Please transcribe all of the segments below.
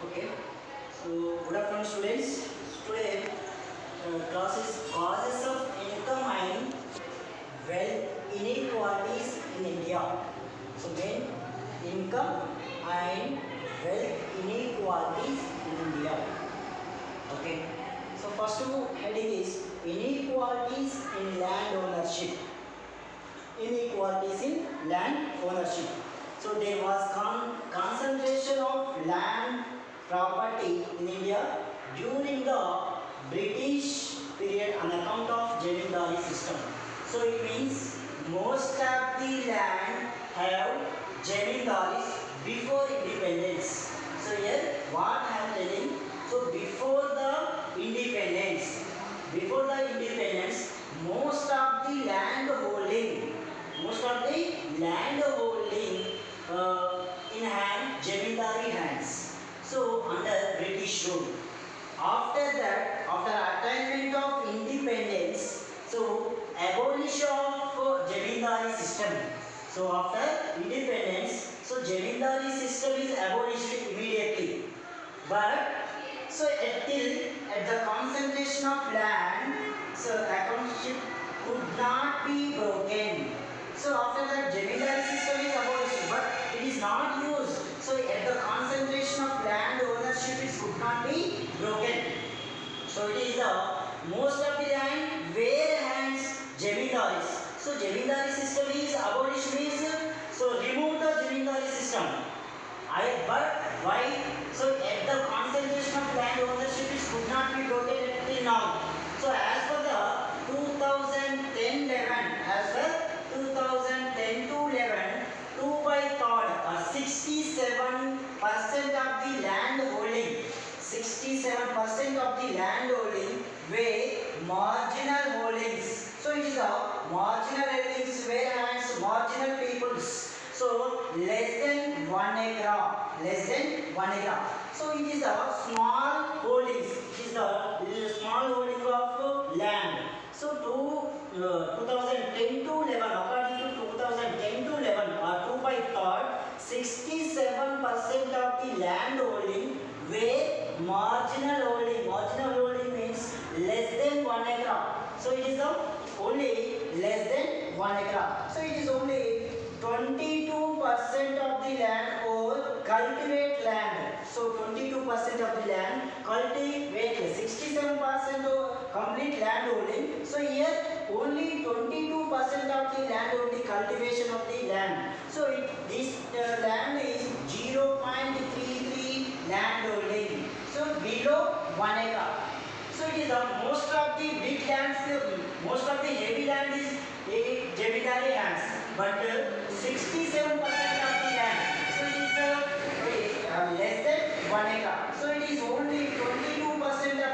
Okay. So good afternoon, students. Today class is causes of income and wealth inequalities in India. So main income and wealth inequalities in India. Okay. So first heading is inequalities in land ownership. Inequalities in land ownership. So there was concentration of land property in India during the British period on account of Jamindari system. So it means most of the land have Jamindaris before independence. So here what I am telling, so before the independence, most of the land holding in Jamindari hands. So under British rule. After that, after attainment of independence, so abolition of Jamindari system. So after independence, so Jamindari system is abolished immediately. But so at the concentration of land, so accountanship could not be broken. So after that, Jamindari system is abolished, but it is not used. So at the concentration of land ownership is could not be broken. So it is the most of the land where hands Jamindaris. So Jamindari system is abolished means so remove the Jamindari system. But why? So at the concentration of land ownership is could not be broken till now. So as per the 2010-11, as per 2010 to 11, 2 by third, 67% of the land holding, 67% of the land holding were marginal holdings. So it is a marginal holdings where hands marginal peoples. So less than 1 acre, So it is a small holdings. It is a small holding of land. So to 2010 to 11, according to 2010 to 11 or 2 by third, 67% of the land holding were marginal holding. Marginal holding means less than 1 acre. So it is only less than 1 acre. So it is only 22% of the land or cultivate land. So 22% of the land cultivate, 67% of complete land holding. So here only 22% of the land holding cultivation of the land. So this land is 0.33 land holding. So below 1 acre. So it is most of the big lands, most of the heavy land is Jamindari lands, but 67% of the land, so it is less than 1 acre. So it is only 22% of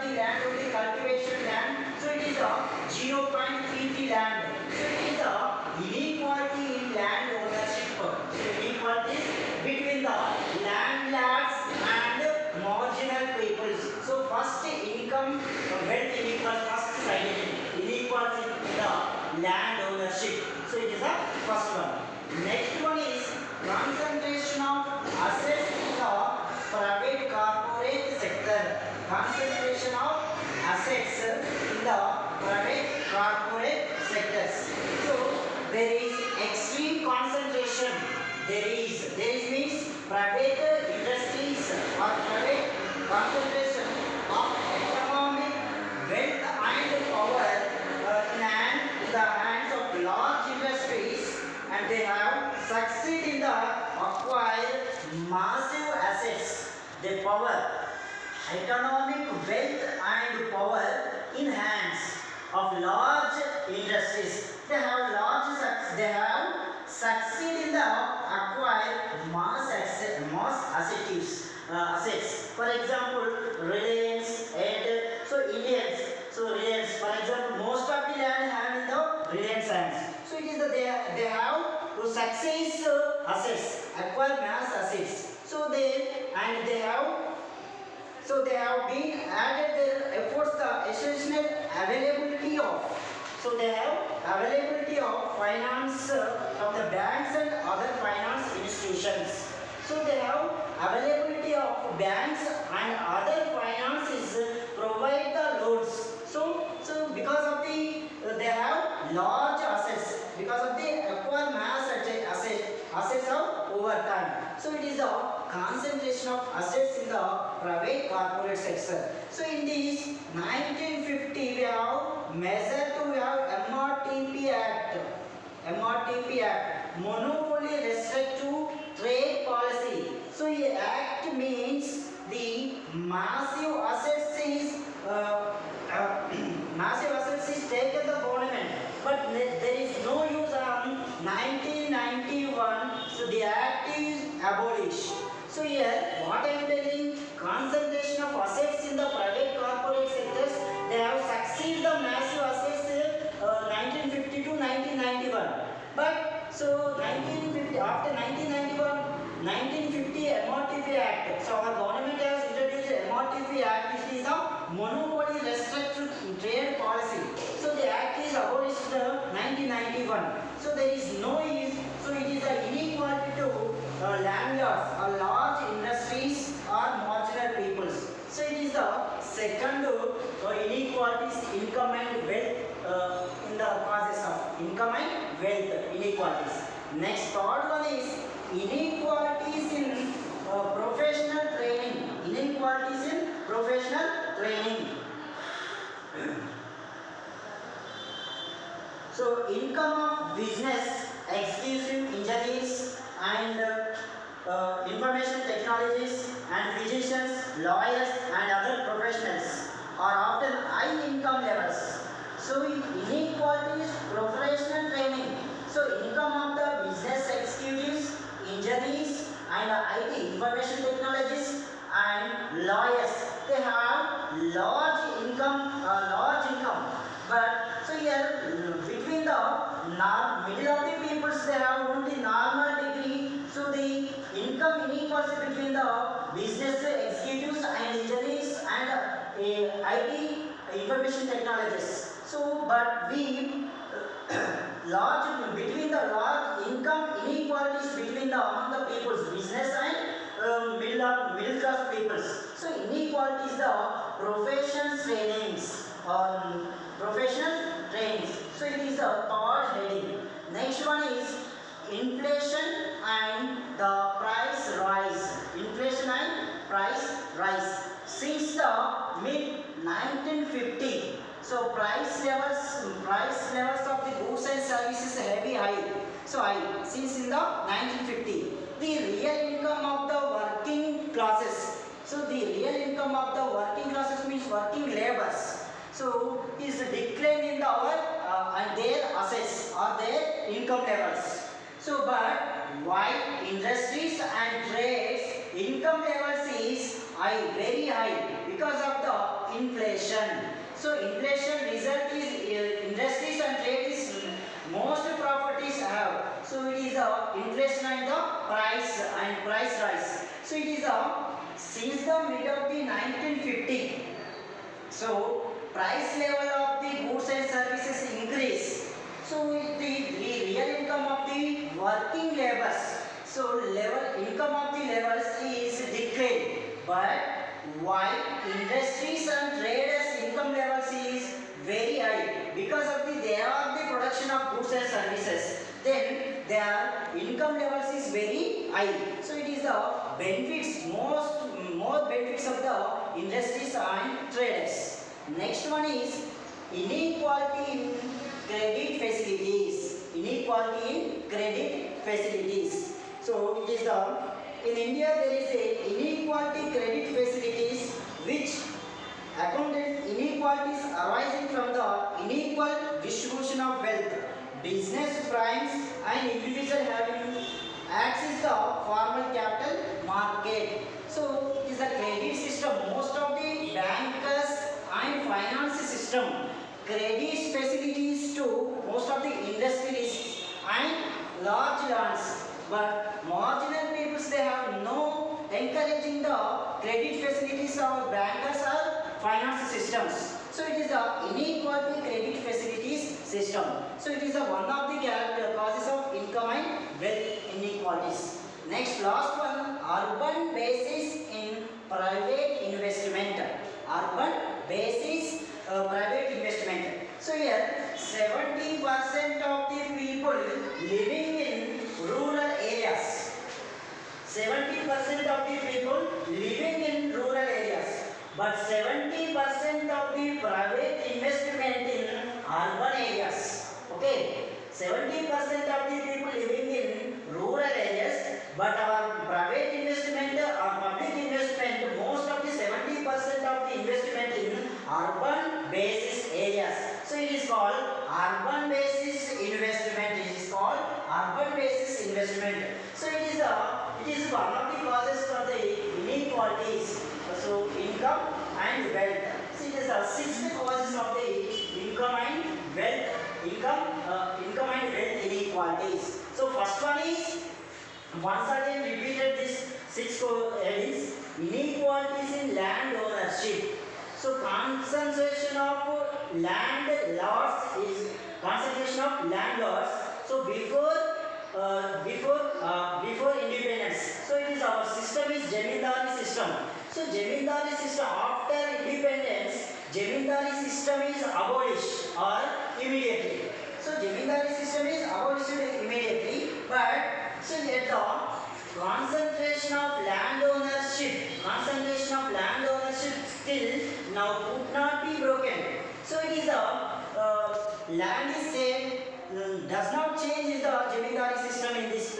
the land only cultivation land. So it is 0.33 land. So it is inequality in land ownership. So inequality between the landlords and marginal peoples. So first income wealth inequality, first side inequality in the land ownership. So it is the first one. Next one is concentration of assets in the private corporate sector. Concentration of assets in the private corporate sectors. So there is extreme concentration. There is means private industries or private concentration of economic wealth and power in the hands of large industries, and they have succeeded in the acquire massive assets. They power economic wealth and power in hands of large industries. They have succeeded in the acquire assets. For example, Reliance and so Indians. So Reliance, for example, most of the land have in the Reliance hands. So it is that they have to success assets, acquire mass assets. So they have been added their efforts the essential availability of. So they have availability of finance from the banks and other finance institutions. So they have availability of banks and other finances provide the loans. So because of they have large assets, because of the acquire mass assets of over time. So it is a concentration of assets in the private corporate sector. So in this 1950 we have measure to have MRTP Act. MRTP Act, Monopoly Restrict to Trade Policy. So the act means the massive assets is massive assets is taken the government, but there is no use on 1991. So the act is abolished. So here what I am telling, concentration of assets in the private corporate sectors, they have succeeded the massive assets 1950 to 1991. But so 1950, after 1991, 1950 MRTP Act. So our government has introduced MRTP Act, which is a monopoly restricted trade policy. So the act is abolished 1991. So there is no use. So it is a inequality to landlords or large industries or marginal peoples. So it is the second inequalities, income and wealth in the causes of income and wealth inequalities. Next, third one is inequalities in professional training. Inequalities in professional training. So income of business, exclusive engineers and information technologies and physicians, lawyers and other professionals are often high income levels. So inequalities, professional training. So income of the business executives, engineers and IT, information technologies and lawyers, they have large income. But so here between the middle of the peoples, they have only normal degree. So the income inequality between the business executives and engineers and IT, information technologies. So but we between the large income inequalities between the among the peoples, business and middle class peoples. So inequality is the professional trainings or professional trainings. So it is the third heading. Next one is inflation and the price rise. Inflation and price rise. Since the mid 1950, so price levels of the goods and services heavy high. So high since in the 1950. The real income of the working classes. So the real income of the working classes means working laborers. So is decline in the and their assets or their income levels. So but while industries and trades income levels is high, very high because of the inflation. So inflation result is industries and trade is most properties have. So it is inflation and the price rise. So it is since the mid of the 1950. So price level of the goods and services increase. So the real income of the working laborers. So income of the laborers is declined. But while industries and traders income levels is very high because of they are the production of goods and services, then their income levels is very high. So it is the benefits, more benefits of the industries and traders. Next one is inequality in credit facilities. Inequality in credit facilities. So it is in India there is a inequality credit facilities which accounted inequalities arising from the unequal distribution of wealth, business primes and individual having access the formal capital market. So it is a credit system. Most of the bankers and finance system credit facilities to most of the industries and large lands, but marginal peoples they have no encouraging the credit facilities of bankers or finance systems. So it is the inequality credit facilities system. So it is one of the causes of income and wealth inequalities. Next, last one, urban basis in urban basis private investment. So here 70% of the people living in rural areas. 70% of the people living in rural areas, but 70% of the private investment in urban areas. Okay, 70% of the people living in rural areas, but our private investment or public investment, most of the 70% of the investment in urban basis areas. So it is called urban basis investment. It is called urban basis investment. So it is one of the causes for the inequalities. So income and wealth. So it is the sixth causes of the income and wealth. Income and wealth inequalities. So first one is, once again repeated this six is inequalities in land ownership. So concentration of land lots is concentration of land lots. So before independence, so it is our system is Jamindari system. So Jamindari system, after independence, Jamindari system is abolished or immediately. So Jamindari system is abolished immediately, but so yet the concentration of land ownership still now could not be broken. So it is land is same, does not change in the Jamindari system in this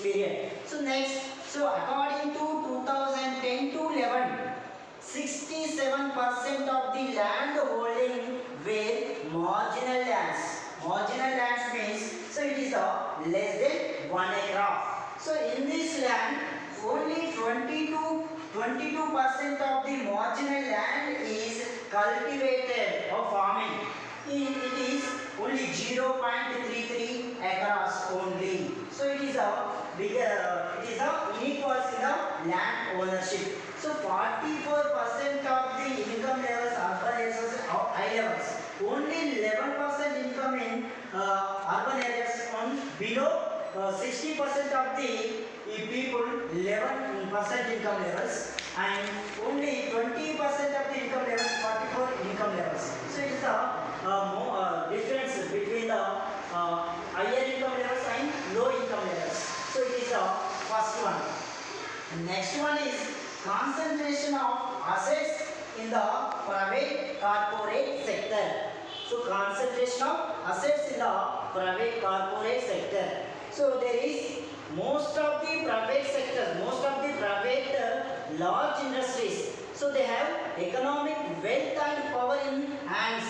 period. So next, so according to 2010 to 11, 67% of the land holding were marginal lands. Marginal lands means, so it is less than 1 acre. So in this land, only 22% of the marginal land is cultivated or farming. It is only 0.33 acres only. So it is a bigger, it is a inequality in the land ownership. So 44% of the income levels urban areas are high levels. Only 11% income in urban areas on below 60% of the people 11% income levels, and only 20% of the income levels 44 income levels. So it is the difference between the higher income levels and low income levels. So it is the first one. Next one is concentration of assets in the private corporate sector. So concentration of assets in the private corporate sector. So there is most of the private sectors, most of the private large industries. So they have economic wealth and power in hands,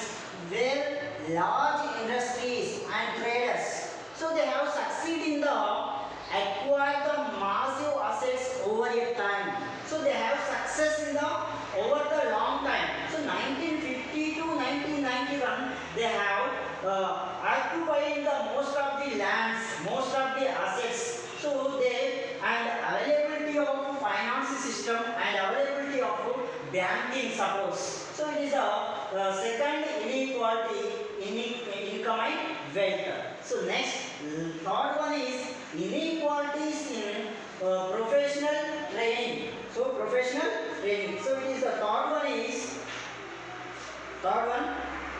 where large industries and traders. So they have succeeded in the acquire the massive assets over a time. So they have success in the over the long time. So 1950 to 1991, they have occupied the most of the lands, most of the assets. So they and availability of finance system and availability of banking suppose. So it is a second inequality in income and wealth. So next, third one is inequalities in professional training. So professional training. So it is the third one,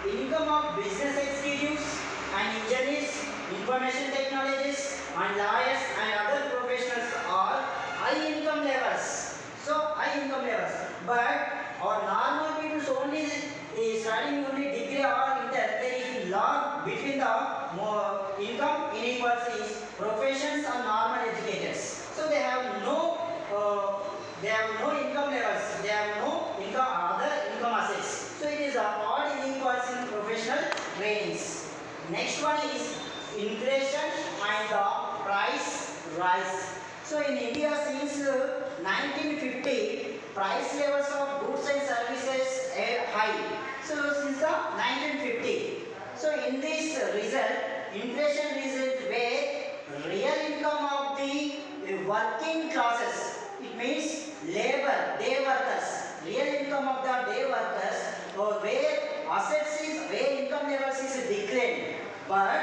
income of business executives and engineers, information technologists and lawyers and other professionals are high income levels. So high income levels, but our normal people only studying only degree or inter, there is lot between the income inequalities, professions and normal educators. So they have no income levels, they have no income other income assets. So it is a odd inequality in professional trainings. Next one is inflation and the price rise. So in India since 1950, price levels of goods and services are high. So since the 1950, so in this result, inflation result where real income of the working classes, it means labor, day workers, real income of the day workers, or where assets is, where income levels is declined, but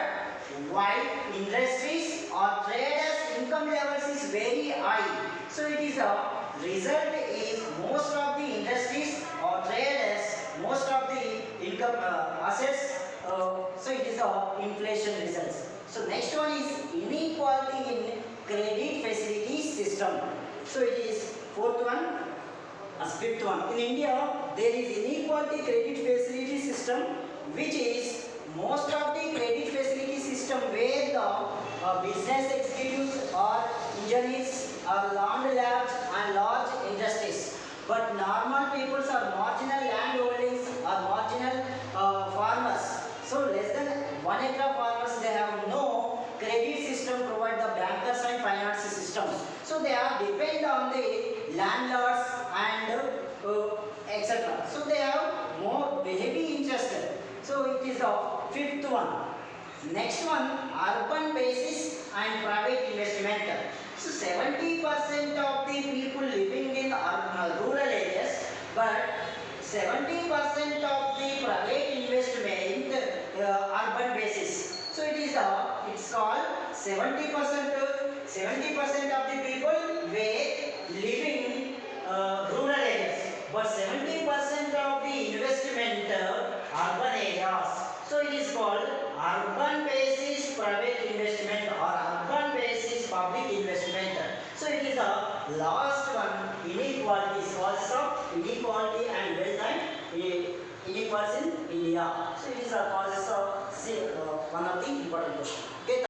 while industries or traders income levels is very high. So it is a result is most of the industries or traders most of the income assets. So it is the inflation results. So next one is inequality in credit facility system. So it is fourth one. As fifth one, in India, there is inequality credit facility system, which is most of the credit facility system where the business executives or engineers are large and large industries. But normal peoples are marginal landholdings or marginal farmers. So less than 1 acre farmers, they have no credit system provide the bankers and finance systems. So they are depend on the landlords and etc. So they have more heavy interest. So it is the fifth one. Next one, urban basis and private investment. So 70% of the people living in rural areas, but 70% of the private investment urban basis. So it is it's called 70% of the people were living rural areas, but 70% of the investment urban areas. So it is called urban basis private investment or urban basis public investment. So it is the last one, inequality, causes of inequality and wealth and inequality in India. So it is the causes of one of the important question. Okay.